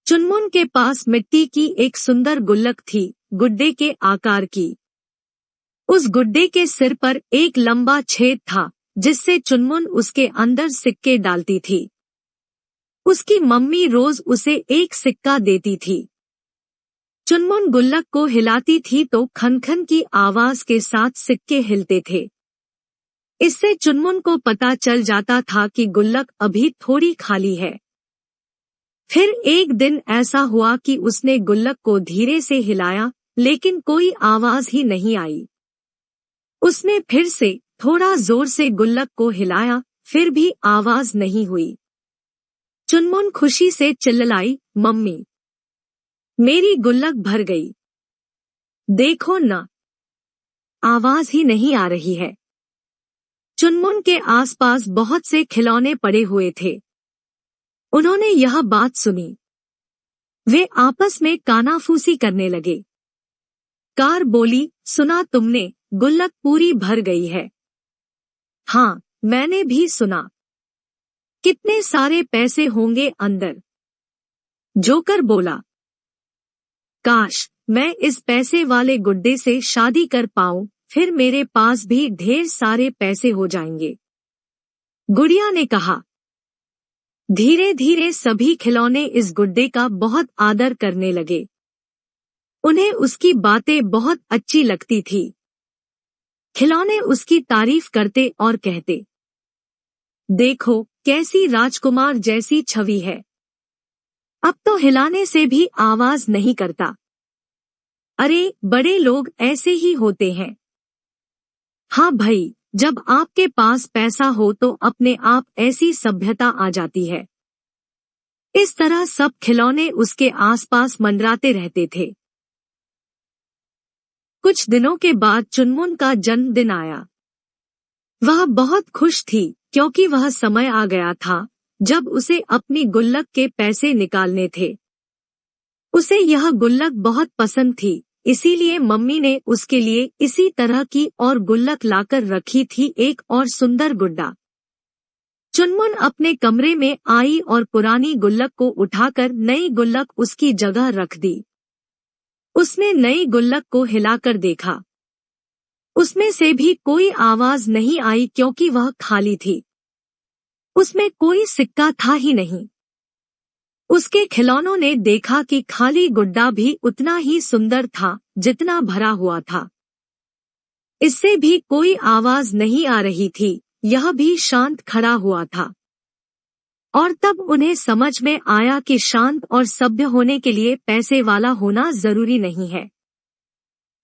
चुनमुन के पास मिट्टी की एक सुंदर गुल्लक थी, गुड्डे के आकार की। उस गुड्डे के सिर पर एक लंबा छेद था, जिससे चुनमुन उसके अंदर सिक्के डालती थी। उसकी मम्मी रोज उसे एक सिक्का देती थी। चुनमुन गुल्लक को हिलाती थी तो खनखन की आवाज के साथ सिक्के हिलते थे। इससे चुनमुन को पता चल जाता था कि गुल्लक अभी थोड़ी खाली है। फिर एक दिन ऐसा हुआ कि उसने गुल्लक को धीरे से हिलाया, लेकिन कोई आवाज ही नहीं आई। उसने फिर से थोड़ा जोर से गुल्लक को हिलाया, फिर भी आवाज नहीं हुई। चुनमुन खुशी से चिल्लाई, मम्मी, मेरी गुल्लक भर गई। देखो ना, आवाज ही नहीं आ रही है। चुनमुन के आसपास बहुत से खिलौने पड़े हुए थे। उन्होंने यह बात सुनी। वे आपस में कानाफूसी करने लगे। कार बोली, सुना तुमने, गुल्लक पूरी भर गई है। हाँ, मैंने भी सुना। कितने सारे पैसे होंगे अंदर। जोकर बोला, काश मैं इस पैसे वाले गुड्डे से शादी कर पाऊं, फिर मेरे पास भी ढेर सारे पैसे हो जाएंगे। गुड़िया ने कहा। धीरे धीरे सभी खिलौने इस गुड्डे का बहुत आदर करने लगे। उन्हें उसकी बातें बहुत अच्छी लगती थी। खिलौने उसकी तारीफ करते और कहते, देखो कैसी राजकुमार जैसी छवि है। अब तो हिलाने से भी आवाज नहीं करता। अरे, बड़े लोग ऐसे ही होते हैं। हाँ भाई, जब आपके पास पैसा हो तो अपने आप ऐसी सभ्यता आ जाती है। इस तरह सब खिलौने उसके आसपास मंडराते रहते थे। कुछ दिनों के बाद चुनमुन का जन्मदिन आया। वह बहुत खुश थी, क्योंकि वह समय आ गया था जब उसे अपनी गुल्लक के पैसे निकालने थे। उसे यह गुल्लक बहुत पसंद थी, इसीलिए मम्मी ने उसके लिए इसी तरह की और गुल्लक लाकर रखी थी, एक और सुंदर गुड्डा। चुनमुन अपने कमरे में आई और पुरानी गुल्लक को उठाकर नई गुल्लक उसकी जगह रख दी। उसने नई गुल्लक को हिलाकर देखा। उसमें से भी कोई आवाज नहीं आई, क्योंकि वह खाली थी। उसमें कोई सिक्का था ही नहीं। उसके खिलौनों ने देखा कि खाली गुड्डा भी उतना ही सुंदर था जितना भरा हुआ था। इससे भी कोई आवाज नहीं आ रही थी, यह भी शांत खड़ा हुआ था। और तब उन्हें समझ में आया कि शांत और सभ्य होने के लिए पैसे वाला होना जरूरी नहीं है।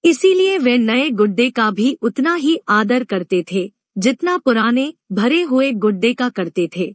इसीलिए वे नए गुड्डे का भी उतना ही आदर करते थे जितना पुराने भरे हुए गुड्डे का करते थे।